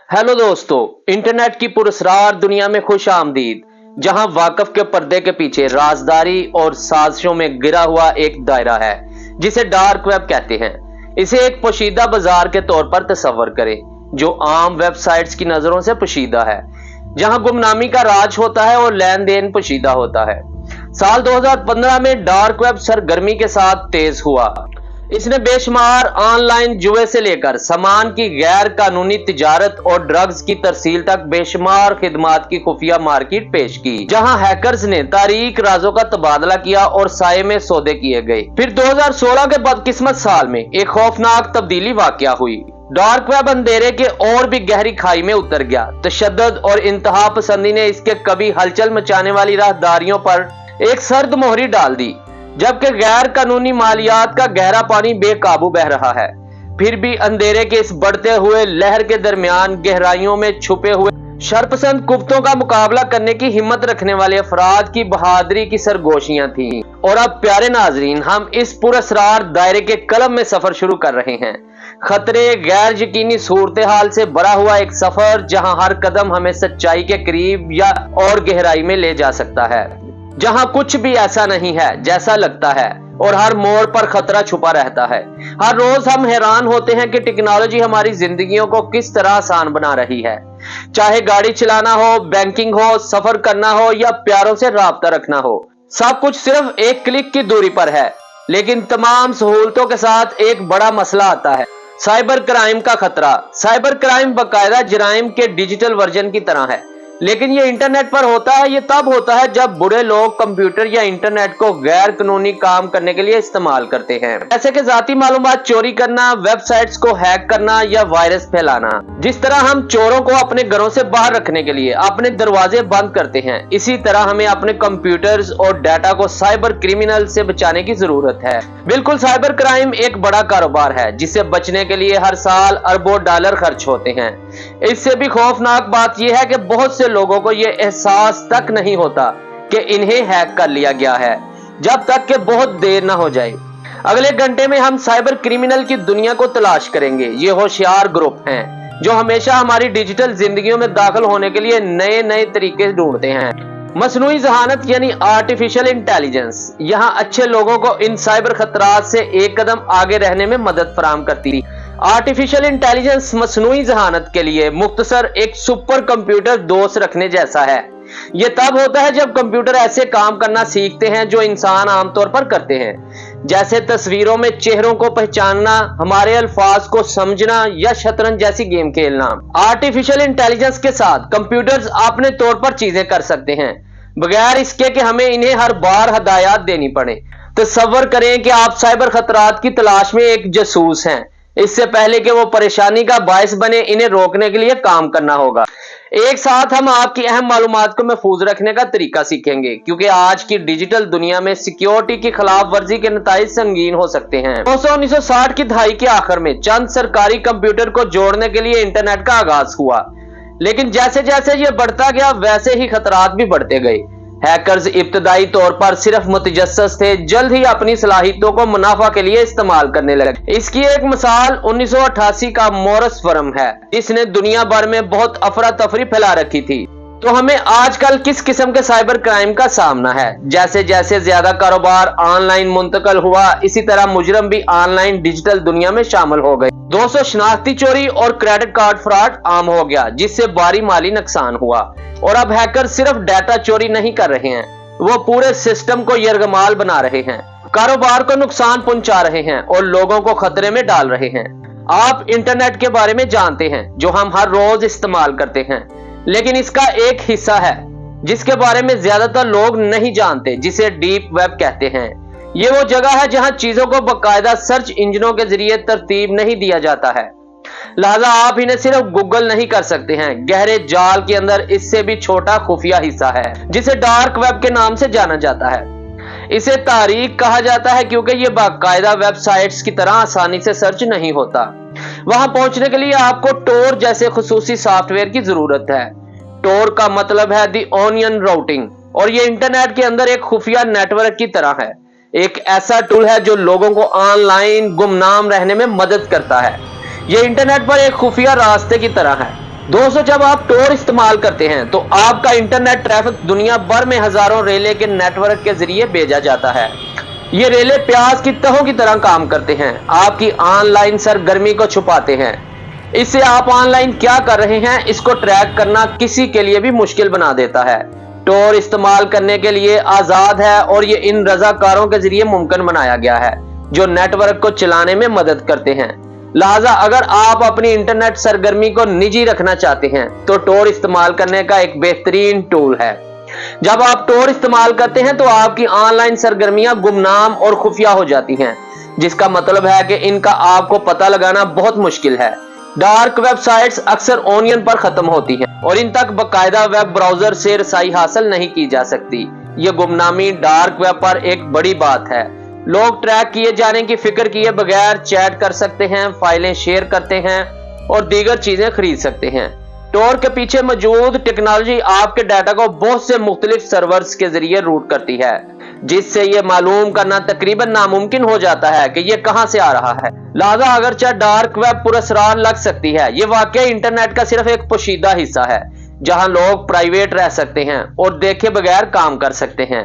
Hello दोस्तों, internet की पुरस्कार दुनिया में खुश आमदीद। जहां वाकफ के पर्दे के पीछे राजदारी और साजिशों में गिरा हुआ एक दायरा है जिसे डार्क वेब कहते हैं। इसे एक पोशीदा बाजार के तौर पर तस्वर करें जो आम वेबसाइट्स की नजरों से पोशीदा है, जहां गुमनामी का राज होता है और लेन देन पोशीदा होता है। साल 2015 में डार्क वेब सरगर्मी के साथ तेज हुआ। इसने बेशुमार ऑनलाइन जुए से लेकर सामान की गैर कानूनी तिजारत और ड्रग्स की तरसील तक बेशुमार खिदमात की खुफिया मार्केट पेश की, जहां हैकर्स ने तारीख राजों का तबादला किया और साये में सौदे किए गए। फिर 2016 के बदकिस्मत साल में एक खौफनाक तब्दीली वाकया हुई। डार्क वेब अंधेरे के और भी गहरी खाई में उतर गया। तशद्दुद और इंतहा पसंदी ने इसके कभी हलचल मचाने वाली राहदारियों पर एक सर्द मोहरी डाल दी, जबकि गैर कानूनी मालियात का गहरा पानी बेकाबू बह रहा है। फिर भी अंधेरे के इस बढ़ते हुए लहर के दरमियान गहराइयों में छुपे हुए शरपसंद कुफ्तों का मुकाबला करने की हिम्मत रखने वाले अफराद की बहादुरी की सरगोशियां थीं। और अब प्यारे नाजरीन, हम इस पुरअसरार दायरे के कलम में सफर शुरू कर रहे हैं। खतरे, गैर यकीनी सूरत हाल से भरा हुआ एक सफर जहां हर कदम हमें सच्चाई के करीब या और गहराई में ले जा सकता है, जहां कुछ भी ऐसा नहीं है जैसा लगता है और हर मोड़ पर खतरा छुपा रहता है। हर रोज हम हैरान होते हैं कि टेक्नोलॉजी हमारी जिंदगियों को किस तरह आसान बना रही है। चाहे गाड़ी चलाना हो, बैंकिंग हो, सफर करना हो या प्यारों से राब्ता रखना हो, सब कुछ सिर्फ एक क्लिक की दूरी पर है। लेकिन तमाम सहूलतों के साथ एक बड़ा मसला आता है, साइबर क्राइम का खतरा। साइबर क्राइम बाकायदा जराइम के डिजिटल वर्जन की तरह है, लेकिन ये इंटरनेट पर होता है। ये तब होता है जब बुरे लोग कंप्यूटर या इंटरनेट को गैर कानूनी काम करने के लिए इस्तेमाल करते हैं, जैसे कि जाती मालूमात चोरी करना, वेबसाइट्स को हैक करना या वायरस फैलाना। जिस तरह हम चोरों को अपने घरों से बाहर रखने के लिए अपने दरवाजे बंद करते हैं, इसी तरह हमें अपने कंप्यूटर्स और डाटा को साइबर क्रिमिनल से बचाने की जरूरत है। बिल्कुल, साइबर क्राइम एक बड़ा कारोबार है जिससे बचने के लिए हर साल अरबों डॉलर खर्च होते हैं। इससे भी खौफनाक बात यह है कि बहुत से लोगों को यह एहसास तक नहीं होता कि इन्हें हैक कर लिया गया है, जब तक कि बहुत देर ना हो जाए। अगले घंटे में हम साइबर क्रिमिनल की दुनिया को तलाश करेंगे। ये होशियार ग्रुप हैं जो हमेशा हमारी डिजिटल जिंदगियों में दाखिल होने के लिए नए नए तरीके ढूंढते हैं। मसनूई ज़हानत यानी आर्टिफिशियल इंटेलिजेंस यहाँ अच्छे लोगों को इन साइबर खतरात से एक कदम आगे रहने में मदद फराहम करती है। आर्टिफिशियल इंटेलिजेंस मसनूई ज़हानत के लिए मुख्तसर एक सुपर कंप्यूटर दोस्त रखने जैसा है। यह तब होता है जब कंप्यूटर ऐसे काम करना सीखते हैं जो इंसान आमतौर पर करते हैं, जैसे तस्वीरों में चेहरों को पहचानना, हमारे अल्फाज को समझना या शतरंज जैसी गेम खेलना। आर्टिफिशियल इंटेलिजेंस के साथ कंप्यूटर्स अपने तौर पर चीजें कर सकते हैं बगैर इसके कि हमें इन्हें हर बार हदायत देनी पड़े। तसव्वुर करें कि आप साइबर खतरात की तलाश में एक जासूस हैं। इससे पहले कि वो परेशानी का बायस बने, इन्हें रोकने के लिए काम करना होगा। एक साथ हम आपकी अहम मालूमात को महफूज रखने का तरीका सीखेंगे, क्योंकि आज की डिजिटल दुनिया में सिक्योरिटी की खिलाफ वर्जी के नतीजे संगीन हो सकते हैं। 1960 की दहाई के आखिर में चंद सरकारी कंप्यूटर को जोड़ने के लिए इंटरनेट का आगाज हुआ, लेकिन जैसे जैसे ये बढ़ता गया वैसे ही खतरात भी बढ़ते गए। हैकर्स इब्तदाई तौर पर सिर्फ मुतजस्सिस थे, जल्द ही अपनी सलाहियतों को मुनाफा के लिए इस्तेमाल करने लगे। इसकी एक मिसाल 1988 का मॉरस फर्म है, जिसने दुनिया भर में बहुत अफरा तफरी फैला रखी थी। तो हमें आजकल किस किस्म के साइबर क्राइम का सामना है? जैसे जैसे ज्यादा कारोबार ऑनलाइन मुंतकिल हुआ, इसी तरह मुजरम भी ऑनलाइन डिजिटल दुनिया में शामिल हो गए। 200 शनाख्ती चोरी और क्रेडिट कार्ड फ्रॉड आम हो गया, जिससे भारी माली नुकसान हुआ। और अब हैकर सिर्फ डाटा चोरी नहीं कर रहे हैं, वो पूरे सिस्टम को यरगमाल बना रहे हैं, कारोबार को नुकसान पहुंचा रहे हैं और लोगों को खतरे में डाल रहे हैं। आप इंटरनेट के बारे में जानते हैं जो हम हर रोज इस्तेमाल करते हैं, लेकिन इसका एक हिस्सा है जिसके बारे में ज्यादातर लोग नहीं जानते, जिसे डीप वेब कहते हैं। ये वो जगह है जहां चीजों को बाकायदा सर्च इंजनों के जरिए तरतीब नहीं दिया जाता है, लिहाजा आप इन्हें सिर्फ गूगल नहीं कर सकते हैं। गहरे जाल के अंदर इससे भी छोटा खुफिया हिस्सा है जिसे डार्क वेब के नाम से जाना जाता है। इसे तारीख कहा जाता है क्योंकि ये बाकायदा वेबसाइट्स की तरह आसानी से सर्च नहीं होता। वहां पहुंचने के लिए आपको टोर जैसे खुसूसी सॉफ्टवेयर की जरूरत है। टोर का मतलब है दी ओनियन राउटिंग, और ये इंटरनेट के अंदर एक खुफिया नेटवर्क की तरह है। एक ऐसा टूल है जो लोगों को ऑनलाइन गुमनाम रहने में मदद करता है। यह इंटरनेट पर एक खुफिया रास्ते की तरह है। दोस्तों, जब आप टोर इस्तेमाल करते हैं तो आपका इंटरनेट ट्रैफिक दुनिया भर में हजारों रेले के नेटवर्क के जरिए भेजा जाता है। ये रेले प्याज की तहों की तरह काम करते हैं, आपकी ऑनलाइन सरगर्मी को छुपाते हैं। इससे आप ऑनलाइन क्या कर रहे हैं इसको ट्रैक करना किसी के लिए भी मुश्किल बना देता है। टोर इस्तेमाल करने के लिए आजाद है और ये इन रजाकारों के जरिए मुमकिन बनाया गया है जो नेटवर्क को चलाने में मदद करते हैं। लिहाजा अगर आप अपनी इंटरनेट सरगर्मी को निजी रखना चाहते हैं तो टोर इस्तेमाल करने का एक बेहतरीन टूल है। जब आप टोर इस्तेमाल करते हैं तो आपकी ऑनलाइन सरगर्मियां गुमनाम और खुफिया हो जाती हैं, जिसका मतलब है कि इनका आपको पता लगाना बहुत मुश्किल है। डार्क वेबसाइट्स अक्सर ओनियन पर खत्म होती हैं और इन तक बकायदा वेब ब्राउजर से रसाई हासिल नहीं की जा सकती। ये गुमनामी डार्क वेब पर एक बड़ी बात है। लोग ट्रैक किए जाने की फिक्र किए बगैर चैट कर सकते हैं, फाइलें शेयर करते हैं और दीगर चीजें खरीद सकते हैं। टोर के पीछे मौजूद टेक्नोलॉजी आपके डाटा को बहुत से मुख्तलिफ सर्वर्स के जरिए रूट करती है, जिससे ये मालूम करना तकरीबन नामुमकिन हो जाता है कि ये कहां से आ रहा है। लिहाजा अगरचे डार्क वेब पुरअसरार लग सकती है, ये वाकई इंटरनेट का सिर्फ एक पोशीदा हिस्सा है जहां लोग प्राइवेट रह सकते हैं और देखे बगैर काम कर सकते हैं।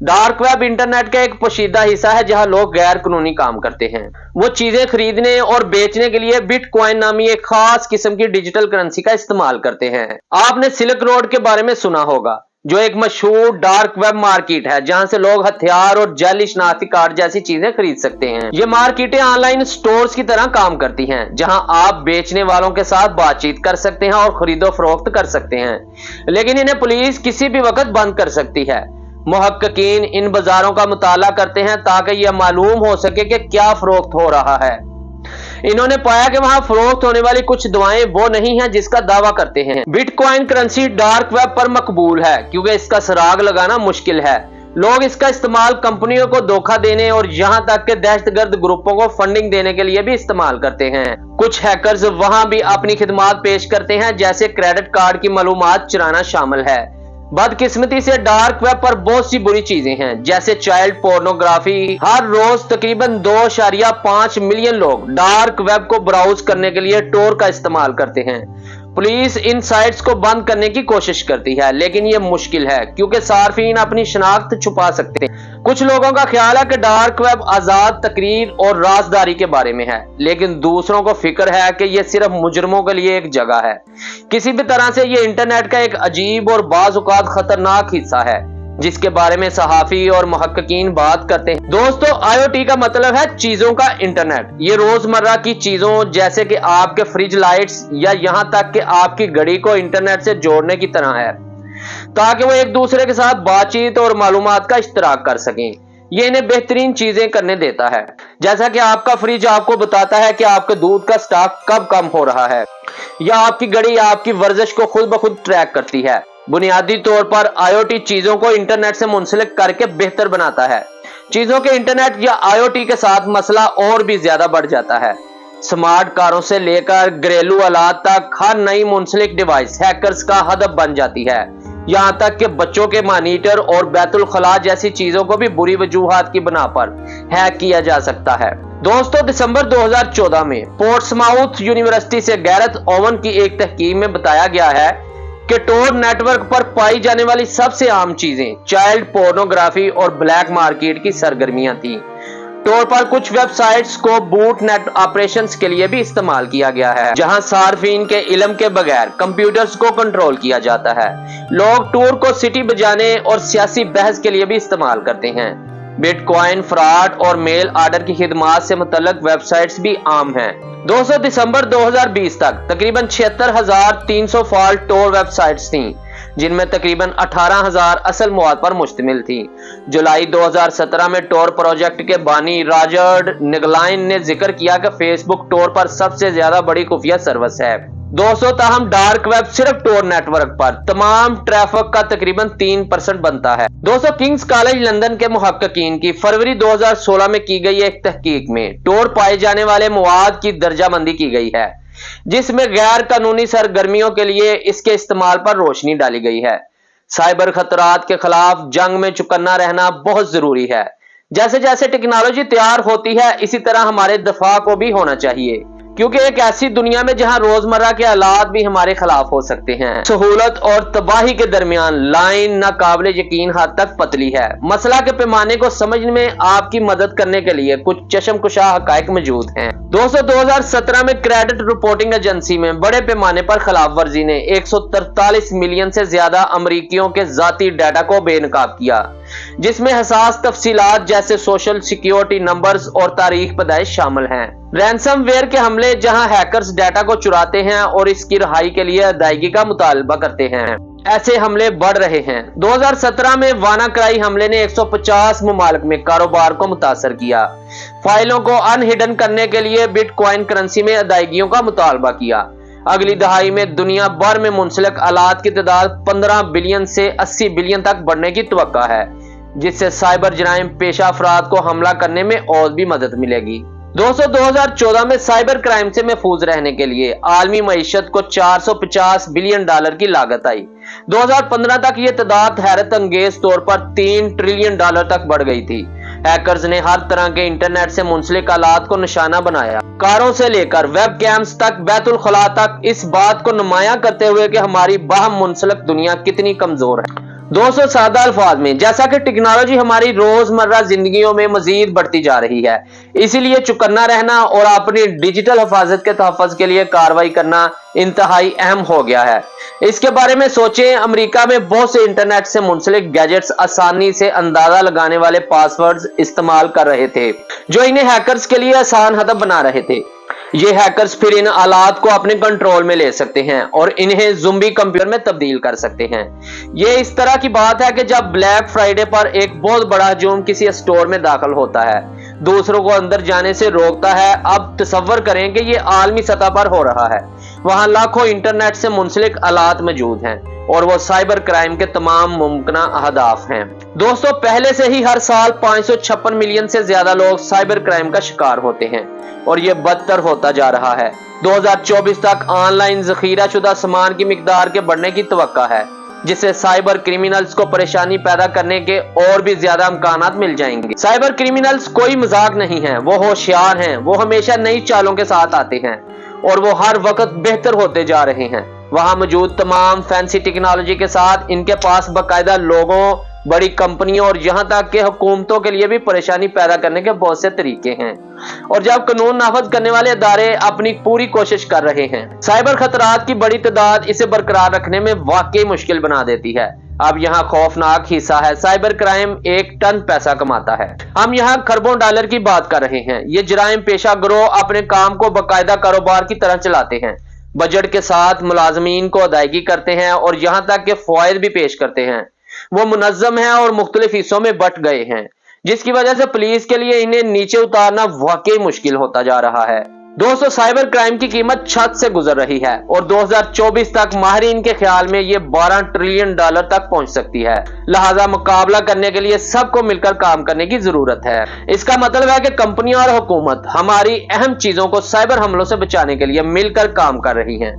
डार्क वेब इंटरनेट का एक पोशीदा हिस्सा है जहां लोग गैर कानूनी काम करते हैं। वो चीजें खरीदने और बेचने के लिए बिटकॉइन नामी एक खास किस्म की डिजिटल करेंसी का इस्तेमाल करते हैं। आपने सिल्क रोड के बारे में सुना होगा, जो एक मशहूर डार्क वेब मार्केट है जहां से लोग हथियार और जाली शनाख्ती कार्ड जैसी चीजें खरीद सकते हैं। ये मार्केटें ऑनलाइन स्टोर्स की तरह काम करती हैं, जहां आप बेचने वालों के साथ बातचीत कर सकते हैं और खरीदो फरोख्त कर सकते हैं, लेकिन इन्हें पुलिस किसी भी वक्त बंद कर सकती है। मुहक्किकीन इन बाजारों का मुताला करते हैं ताकि यह मालूम हो सके कि क्या फरोख्त हो रहा है। इन्होंने पाया कि वहां फरोख्त होने वाली कुछ दवाएं वो नहीं है जिसका दावा करते हैं। बिटकॉइन करेंसी डार्क वेब पर मकबूल है क्योंकि इसका सुराग लगाना मुश्किल है। लोग इसका इस्तेमाल कंपनियों को धोखा देने और यहां तक के दहशतगर्द ग्रुपों को फंडिंग देने के लिए भी इस्तेमाल करते हैं। कुछ हैकर्स वहां भी अपनी खिदमात पेश करते हैं, जैसे क्रेडिट कार्ड की मालूमात चुराना शामिल है। बदकिस्मती से डार्क वेब पर बहुत सी बुरी चीजें हैं, जैसे चाइल्ड पोर्नोग्राफी। हर रोज तकरीबन 2.5 मिलियन लोग डार्क वेब को ब्राउज करने के लिए टोर का इस्तेमाल करते हैं। पुलिस इन साइट्स को बंद करने की कोशिश करती है, लेकिन यह मुश्किल है क्योंकि सार्फिन अपनी शनाख्त छुपा सकते हैं। कुछ लोगों का ख्याल है कि डार्क वेब आजाद तकरीर और राजदारी के बारे में है, लेकिन दूसरों को फिक्र है कि यह सिर्फ मुजरमों के लिए एक जगह है। किसी भी तरह से यह इंटरनेट का एक अजीब और बाज़ औक़ात खतरनाक हिस्सा है जिसके बारे में सहाफी और मुहक्किकीन बात करते हैं। दोस्तों, IoT का मतलब है चीजों का इंटरनेट। ये रोजमर्रा की चीजों जैसे कि आपके फ्रिज लाइट्स या यहां तक कि आपकी घड़ी को इंटरनेट से जोड़ने की तरह है, ताकि वो एक दूसरे के साथ बातचीत और मालूमात का इश्तराक कर सकें। ये इन्हें बेहतरीन चीजें करने देता है, जैसा कि आपका फ्रिज आपको बताता है कि आपके दूध का स्टॉक कब कम हो रहा है, या आपकी घड़ी आपकी वर्जिश को खुद ब खुद ट्रैक करती है। बुनियादी तौर पर IoT चीजों को इंटरनेट से मुंसलिक करके बेहतर बनाता है। चीजों के इंटरनेट या IoT के साथ मसला और भी ज्यादा बढ़ जाता है। स्मार्ट कारों से लेकर घरेलू आलात तक हर नई मुंसलिक डिवाइस हैकर्स का हदफ बन जाती है। यहां तक कि बच्चों के मॉनिटर और बैतुल खला जैसी चीजों को भी बुरी वजूहात की बिना पर हैक किया जा सकता है। दोस्तों, दिसंबर 2014 में पोर्ट्समाउथ यूनिवर्सिटी से गैरेथ ओवन की एक तहकीक में बताया गया है कि टोर नेटवर्क पर पाई जाने वाली सबसे आम चीजें चाइल्ड पोर्नोग्राफी और ब्लैक मार्केट की सरगर्मियां थीं। टोर पर कुछ वेबसाइट्स को बूट नेट ऑपरेशंस के लिए भी इस्तेमाल किया गया है, जहां सार्फिन के इल्म के बगैर कंप्यूटर्स को कंट्रोल किया जाता है। लोग टोर को सिटी बजाने और सियासी बहस के लिए भी इस्तेमाल करते हैं। बिटकॉइन फ्रॉड और मेल ऑर्डर की खिदमात से मुतल्लक वेबसाइट्स भी आम हैं। दोस्तों, दिसंबर 2020 तक तकरीबन 76,300 फॉल्ट टोर वेबसाइट्स थीं, जिनमें तकरीबन 18,000 असल मवाद पर मुश्तमिल थी। जुलाई 2017 में टोर प्रोजेक्ट के बानी रॉजर निगलाइन ने जिक्र किया कि फेसबुक टोर पर सबसे ज्यादा बड़ी खुफिया सर्विस है। दोस्तों, ताहम डार्क वेब सिर्फ टोर नेटवर्क पर तमाम ट्रैफिक का तकरीबन 3% बनता है। दोस्तों, किंग्स कॉलेज लंदन के मुहक्किकीन की फरवरी 2016 में की गई एक तहकीक में टोर पाए जाने वाले मवाद की दर्जाबंदी की गई है, जिसमें गैर कानूनी सरगर्मियों के लिए इसके इस्तेमाल पर रोशनी डाली गई है। साइबर खतरात के खिलाफ जंग में चौकन्ना रहना बहुत जरूरी है। जैसे जैसे टेक्नोलॉजी तैयार होती है, इसी तरह हमारे दफा को भी होना चाहिए। क्योंकि एक ऐसी दुनिया में जहां रोजमर्रा के हालात भी हमारे खिलाफ हो सकते हैं। सहूलत और तबाही के दरमियान लाइन नाकाबिले यकीन हद तक पतली है। मसला के पैमाने को समझने में आपकी मदद करने के लिए कुछ चश्मकुशा हकायक मौजूद हैं। दोस्तों, 2017 में क्रेडिट रिपोर्टिंग एजेंसी में बड़े पैमाने पर खिलाफ वर्जी ने 143 मिलियन से ज्यादा अमरीकियों के जाती डाटा को बेनकाब किया, जिसमें हसास तफसीलात जैसे सोशल सिक्योरिटी नंबर्स और तारीख पैदाइश शामिल हैं। रैनसमवेयर के हमले जहां हैकर्स डाटा को चुराते हैं और इसकी रिहाई के लिए अदायगी का मुतालबा करते हैं, ऐसे हमले बढ़ रहे हैं। 2017 में वानाक्राई हमले ने 150 ममालिक में कारोबार को मुतासर किया। फाइलों को अनहिडन करने के लिए बिटकॉइन करेंसी में अदायगियों का मुतालबा किया। अगली दहाई में दुनिया भर में मुंसलिक आलात की तादाद 15 बिलियन से 80 बिलियन तक बढ़ने की तवक्का है, जिससे साइबर जराइम पेशा अफराद को हमला करने में और भी मदद मिलेगी। दोस्तों, 2014 में साइबर क्राइम से महफूज रहने के लिए आलमी मईशत को $450 बिलियन की लागत आई। 2015 तक ये तादाद हैरत अंगेज तौर पर $3 ट्रिलियन तक बढ़ गई थी। हैकर्स ने हर तरह के इंटरनेट से मुंसलिक आलात को निशाना बनाया, कारों से लेकर वेब कैम्स तक, बैतुल खला तक, इस बात को नुमाया करते हुए कि हमारी बाहम मुंसलिक दुनिया कितनी कमजोर है। दोस्तों, सादा अल्फाज में, जैसा कि टेक्नोलॉजी हमारी रोजमर्रा जिंदगियों में मजीद बढ़ती जा रही है, इसीलिए चौकन्ना रहना और अपनी डिजिटल हिफाजत के तहफ़्फ़ुज़ के लिए कार्रवाई करना इंतहाई अहम हो गया है। इसके बारे में सोचें, अमेरिका में बहुत से इंटरनेट से मुंसलिक गैजेट्स आसानी से अंदाजा लगाने वाले पासवर्ड्स इस्तेमाल कर रहे थे, जो इन्हें हैकर्स के लिए आसान हदफ बना रहे थे। ये हैकर्स फिर इन आलात को अपने कंट्रोल में ले सकते हैं और इन्हें ज़ुम्बी कंप्यूटर में तब्दील कर सकते हैं। ये इस तरह की बात है कि जब ब्लैक फ्राइडे पर एक बहुत बड़ा हजूम किसी स्टोर में दाखिल होता है, दूसरों को अंदर जाने से रोकता है। अब तसव्वुर करें कि ये आलमी सतह पर हो रहा है। वहां लाखों इंटरनेट से मुंसलिक आलात मौजूद हैं और वो साइबर क्राइम के तमाम मुमकिन अहदाफ हैं। दोस्तों, पहले से ही हर साल 556 मिलियन से ज्यादा लोग साइबर क्राइम का शिकार होते हैं और ये बदतर होता जा रहा है। 2024 तक ऑनलाइन ज़ख़ीरा शुदा सामान की मिकदार के बढ़ने की तवक्का है, जिससे साइबर क्रिमिनल्स को परेशानी पैदा करने के और भी ज्यादा इम्कानात मिल जाएंगे। साइबर क्रिमिनल्स कोई मजाक नहीं है, वो होशियार हैं, वो हमेशा नई चालों के साथ आते हैं और वो हर वक्त बेहतर होते जा रहे हैं। वहां मौजूद तमाम फैंसी टेक्नोलॉजी के साथ इनके पास बाकायदा लोगों, बड़ी कंपनियों और यहां तक कि हुकूमतों के लिए भी परेशानी पैदा करने के बहुत से तरीके हैं। और जब कानून नाफज करने वाले अदारे अपनी पूरी कोशिश कर रहे हैं, साइबर खतरात की बड़ी तादाद इसे बरकरार रखने में वाकई मुश्किल बना देती है। अब यहाँ खौफनाक हिस्सा है, साइबर क्राइम एक टन पैसा कमाता है। हम यहाँ खरबों डॉलर की बात कर रहे हैं। ये जराइम पेशा गिरोह अपने काम को बाकायदा कारोबार की तरह चलाते हैं, बजट के साथ मुलाजमीन को अदायगी करते हैं और यहाँ तक के फवायद भी पेश करते हैं। वो मुनज़्ज़म हैं और मुख्तलिफ हिस्सों में बट गए हैं, जिसकी वजह से पुलिस के लिए इन्हें नीचे उतारना वाकई मुश्किल होता जा रहा है। दोस्तों, साइबर क्राइम की कीमत छत से गुजर रही है और 2024 तक माहिरीन के ख्याल में ये $12 ट्रिलियन तक पहुंच सकती है। लिहाजा मुकाबला करने के लिए सबको मिलकर काम करने की जरूरत है। इसका मतलब है कि कंपनियां और हुकूमत हमारी अहम चीजों को साइबर हमलों से बचाने के लिए मिलकर काम कर रही हैं।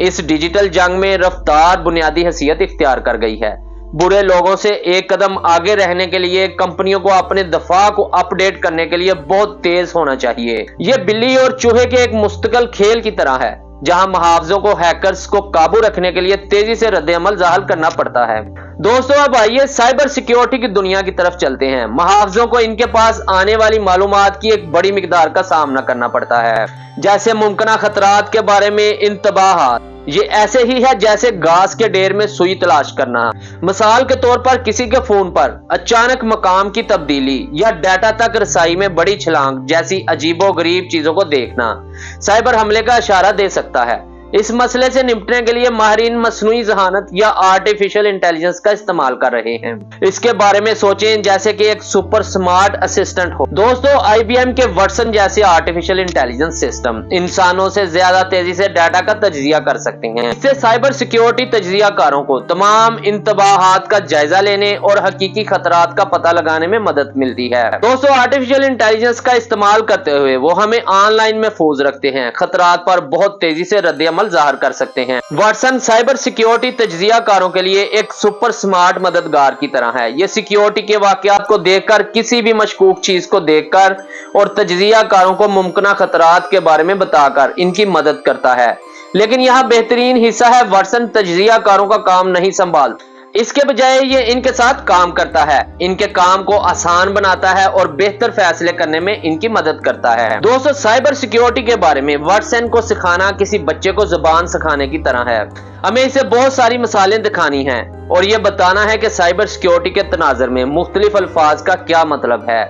इस डिजिटल जंग में रफ्तार बुनियादी हैसियत इख्तियार कर गई है। बुरे लोगों से एक कदम आगे रहने के लिए कंपनियों को अपने दफा को अपडेट करने के लिए बहुत तेज होना चाहिए। ये बिल्ली और चूहे के एक मुस्तकिल खेल की तरह है, जहां मुहावजों को हैकर्स को काबू रखने के लिए तेजी से रद्द-ए-अमल ज़ाहिर करना पड़ता है। दोस्तों, अब आइए साइबर सिक्योरिटी की दुनिया की तरफ चलते हैं। मुहावजों को इनके पास आने वाली मालूमात की एक बड़ी मिकदार का सामना करना पड़ता है, जैसे मुमकिन खतरात के बारे में इंतबाहात। ये ऐसे ही है जैसे घास के ढेर में सुई तलाश करना। मिसाल के तौर पर किसी के फोन पर अचानक मकाम की तब्दीली या डाटा तक रसाई में बड़ी छलांग जैसी अजीबोगरीब चीजों को देखना साइबर हमले का इशारा दे सकता है। इस मसले से निपटने के लिए माहिरीन मसनूई ज़हानत या आर्टिफिशियल इंटेलिजेंस का इस्तेमाल कर रहे हैं। इसके बारे में सोचें जैसे कि एक सुपर स्मार्ट असिस्टेंट हो। दोस्तों, IBM के वाटसन जैसे आर्टिफिशियल इंटेलिजेंस सिस्टम इंसानों से ज्यादा तेजी से डाटा का तज्जिया कर सकते हैं। इससे साइबर सिक्योरिटी तज्जियाकारों को तमाम इंतबाहात का जायजा लेने और हकीकी खतरात का पता लगाने में मदद मिलती है। दोस्तों, आर्टिफिशियल इंटेलिजेंस का इस्तेमाल करते हुए वो हमें ऑनलाइन महफूज रखते हैं, खतरात पर बहुत तेजी से रद्द अमल ज़ाहिर कर सकते हैं। वाटसन साइबर सिक्योरिटी तज्जिया कारों के लिए एक सुपर स्मार्ट मददगार की तरह है। ये सिक्योरिटी के वाकयात को देखकर, किसी भी मशकूक चीज को देखकर और तज्जिया कारों को मुमकिन खतरात के बारे में बताकर इनकी मदद करता है। लेकिन यहाँ बेहतरीन हिस्सा है, वाटसन तज्जिया कारों का काम नहीं संभाल, इसके बजाय ये इनके साथ काम करता है, इनके काम को आसान बनाता है और बेहतर फैसले करने में इनकी मदद करता है। दोस्तों, साइबर सिक्योरिटी के बारे में वाटसन को सिखाना किसी बच्चे को जुबान सिखाने की तरह है। हमें इसे बहुत सारी मिसालें दिखानी हैं और ये बताना है कि साइबर सिक्योरिटी के तनाज़ुर में मुख्तलिफ अल्फाज का क्या मतलब है।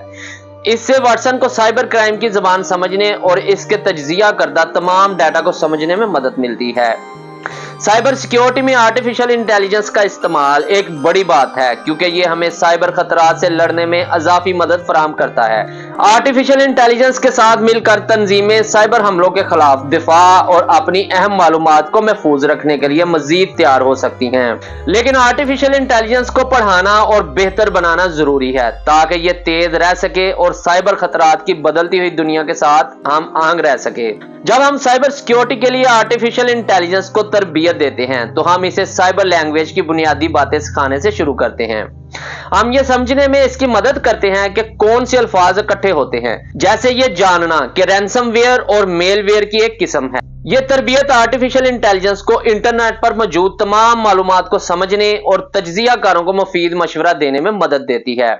इससे वाटसन को साइबर क्राइम की जुबान समझने और इसके तज्जिया करदा तमाम डाटा को समझने में मदद मिलती है। साइबर सिक्योरिटी में आर्टिफिशियल इंटेलिजेंस का इस्तेमाल एक बड़ी बात है, क्योंकि ये हमें साइबर खतरात से लड़ने में अज़ाफ़ी मदद फराहम करता है। आर्टिफिशियल इंटेलिजेंस के साथ मिलकर तंजीमें साइबर हमलों के खिलाफ दिफा और अपनी अहम मालूमात को महफूज रखने के लिए मजीद तैयार हो सकती हैं। लेकिन आर्टिफिशियल इंटेलिजेंस को पढ़ाना और बेहतर बनाना जरूरी है ताकि ये तेज रह सके और साइबर खतरात की बदलती हुई दुनिया के साथ हम आंग रह सके। जब हम साइबर सिक्योरिटी के लिए आर्टिफिशियल इंटेलिजेंस को तरबियत देते हैं तो हम इसे साइबर लैंग्वेज की बुनियादी बातें सिखाने से शुरू करते हैं। हम ये समझने में इसकी मदद करते हैं कि कौन से अल्फाज इकट्ठे होते हैं, जैसे ये जानना कि रैंसमवेयर और मेलवेयर की एक किस्म है। ये तरबियत आर्टिफिशियल इंटेलिजेंस को इंटरनेट पर मौजूद तमाम मालूमात को समझने और तज्जिया कारों को मुफीद मशवरा देने में मदद देती है।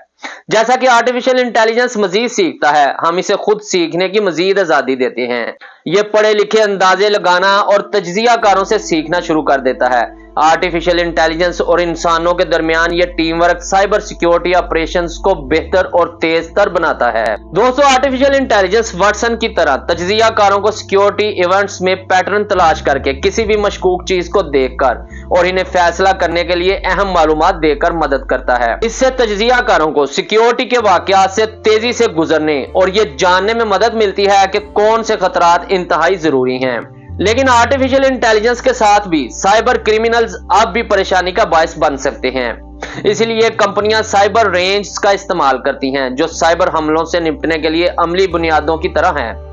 जैसा कि आर्टिफिशियल इंटेलिजेंस मजीद सीखता है, हम इसे खुद सीखने की मजीद आजादी देते हैं। ये पढ़े लिखे अंदाजे लगाना और तज्जिया कारों से सीखना शुरू कर देता है। आर्टिफिशियल इंटेलिजेंस और इंसानों के दरमियान ये team work cyber security operations को बेहतर और तेज तर बनाता है। दोस्तों, आर्टिफिशियल इंटेलिजेंस वाटसन की तरह तज्जिया कारों को सिक्योरिटी इवेंट्स में पैटर्न तलाश करके किसी भी मशकूक चीज को देखकर और इन्हें फैसला करने के लिए अहम मालूमात देकर मदद करता है। इससे तज्जिया कारों को सिक्योरिटी के वाकयात से तेजी से गुजरने और ये जानने में मदद मिलती है कि कौन से खतरात इंतहाई जरूरी हैं। लेकिन आर्टिफिशियल इंटेलिजेंस के साथ भी साइबर क्रिमिनल्स अब भी परेशानी का बायस बन सकते हैं। इसलिए कंपनियां साइबर रेंज का इस्तेमाल करती हैं, जो साइबर हमलों से निपटने के लिए अमली बुनियादों की तरह हैं।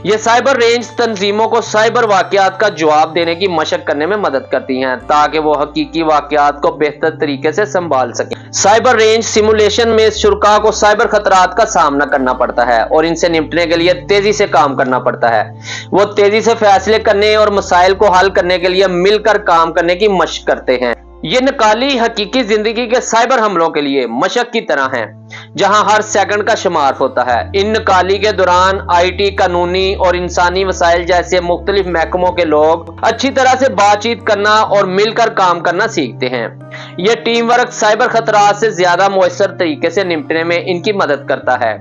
ये साइबर रेंज तंजीमों को साइबर वाकयात का जवाब देने की मशक करने में मदद करती हैं ताकि वो हकीकी वाकयात को बेहतर तरीके से संभाल सकें। साइबर रेंज सिमुलेशन में शुरका को साइबर खतरात का सामना करना पड़ता है और इनसे निपटने के लिए तेजी से काम करना पड़ता है। वो तेजी से फैसले करने और मसाइल को हल करने के लिए मिलकर काम करने की मशक करते हैं। ये नकाली हकीकी जिंदगी के साइबर हमलों के लिए मशक की तरह हैं, जहां हर सेकंड का शुमार होता है। इन नकाली के दौरान आईटी, कानूनी और इंसानी वसाइल जैसे मुख्तलिफ महकमों के लोग अच्छी तरह से बातचीत करना और मिलकर काम करना सीखते हैं। यह टीम वर्क साइबर खतरात से ज्यादा मुयस्सर तरीके से निपटने में इनकी मदद करता है।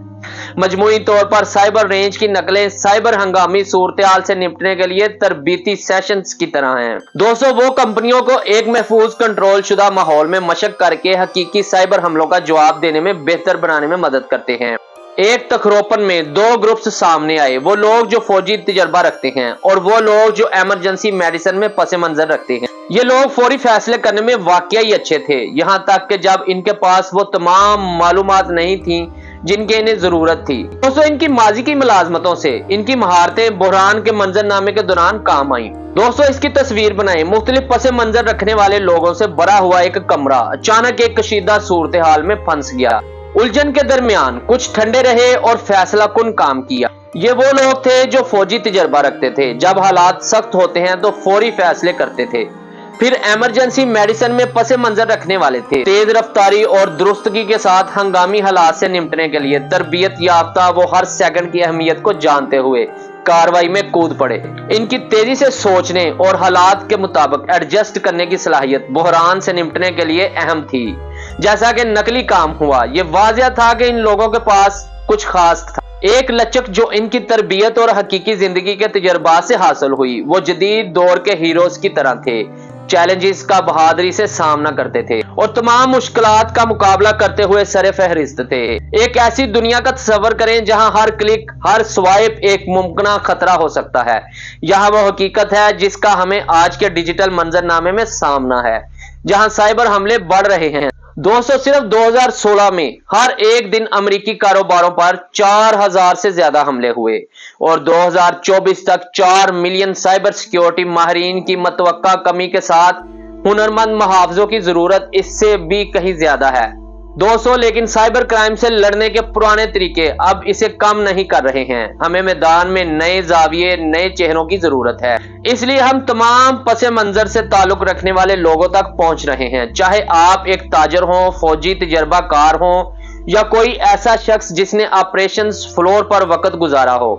मजमूई तौर पर साइबर रेंज की नकलें साइबर हंगामी सूरत-ए-हाल से निपटने के लिए तरबीती सेशंस की तरह हैं। दोस्तों, वो कंपनियों को एक महफूज कंट्रोल शुदा माहौल में मशक करके हकीकी साइबर हमलों का जवाब देने में बेहतर बनाने में मदद करते हैं। एक तखरोपन में दो ग्रुप्स सामने आए, वो लोग जो फौजी तजर्बा रखते हैं और वो लोग जो इमरजेंसी मेडिसिन में पस मंजर रखते हैं। ये लोग फौरी फैसले करने में वाकई अच्छे थे, यहाँ तक कि जब इनके पास वो तमाम मालूमात नहीं थी जिनकी इन्हें जरूरत थी। दोस्तों, इनकी माजी की मुलाजमतों से इनकी महारतें बहरान के मंजरनामे के दौरान काम आई। दोस्तों, इसकी तस्वीर बनाएं। मुख्तलिफ पस मंजर रखने वाले लोगों से भरा हुआ एक कमरा अचानक एक कशीदा सूरत हाल में फंस गया। उलझन के दरमियान कुछ ठंडे रहे और फैसला कुन काम किया। ये वो लोग थे जो फौजी तजर्बा रखते थे, जब हालात सख्त होते हैं तो फौरी फैसले करते थे। फिर इमरजेंसी मेडिसिन में पसे मंजर रखने वाले थे, तेज रफ्तारी और दुरुस्तगी के साथ हंगामी हालात से निपटने के लिए तरबियत याफ्ता वो हर सेकंड की अहमियत को जानते हुए कार्रवाई में कूद पड़े। इनकी तेजी से सोचने और हालात के मुताबिक एडजस्ट करने की सलाहियत बहरान से निपटने के लिए अहम थी। जैसा कि नकली काम हुआ, ये वाज़िया था कि इन लोगों के पास कुछ खास था। एक लचक जो इनकी तरबियत और हकीकी जिंदगी के तजर्बा से हासिल हुई, वो जदीद दौर के हीरोज की तरह थे, चैलेंजेस का बहादुरी से सामना करते थे और तमाम मुश्किलात का मुकाबला करते हुए सरे फहरिस्त थे। एक ऐसी दुनिया का तस्वर करें जहां हर क्लिक, हर स्वाइप एक मुमकिन खतरा हो सकता है। यह वो हकीकत है जिसका हमें आज के डिजिटल मंजरनामे में सामना है, जहां साइबर हमले बढ़ रहे हैं। दोस्तों सिर्फ 2016 में हर एक दिन अमेरिकी कारोबारों पर 4000 से ज्यादा हमले हुए और 2024 तक 4 मिलियन साइबर सिक्योरिटी माहिरीन की मतवक्का कमी के साथ हुनरमंद मुहावजों की जरूरत इससे भी कहीं ज्यादा है दोस्तों। लेकिन साइबर क्राइम से लड़ने के पुराने तरीके अब इसे कम नहीं कर रहे हैं। हमें मैदान में नए जाविये, नए चेहरों की जरूरत है। इसलिए हम तमाम पसे मंजर से ताल्लुक रखने वाले लोगों तक पहुंच रहे हैं, चाहे आप एक ताजर हो, फौजी तजर्बाकार हो या कोई ऐसा शख्स जिसने ऑपरेशंस फ्लोर पर वक्त गुजारा हो।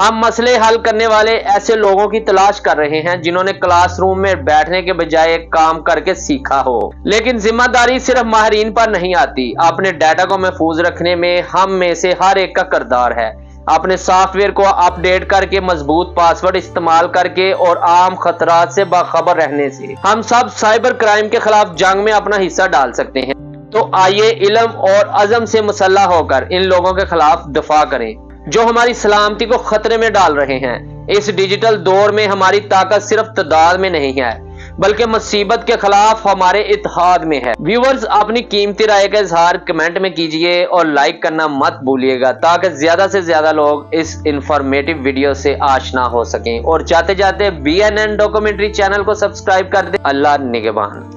हम मसले हल करने वाले ऐसे लोगों की तलाश कर रहे हैं जिन्होंने क्लासरूम में बैठने के बजाय काम करके सीखा हो। लेकिन जिम्मेदारी सिर्फ माहिरीन पर नहीं आती, अपने डाटा को महफूज रखने में हम में से हर एक का किरदार है। अपने सॉफ्टवेयर को अपडेट करके, मजबूत पासवर्ड इस्तेमाल करके और आम खतरात से बाखबर रहने से हम सब साइबर क्राइम के खिलाफ जंग में अपना हिस्सा डाल सकते हैं। तो आइए इल्म और अज़म से मुसल्लह होकर इन लोगों के खिलाफ दफा करें जो हमारी सलामती को खतरे में डाल रहे हैं। इस डिजिटल दौर में हमारी ताकत सिर्फ तादाद में नहीं है बल्कि मुसीबत के खिलाफ हमारे इत्तेहाद में है। व्यूअर्स, अपनी कीमती राय का इजहार कमेंट में कीजिए और लाइक करना मत भूलिएगा ताकि ज्यादा से ज्यादा लोग इस इंफॉर्मेटिव वीडियो से आशना हो सकें। और जाते जाते BNN डॉक्यूमेंट्री चैनल को सब्सक्राइब कर दें। अल्लाह निगहबान।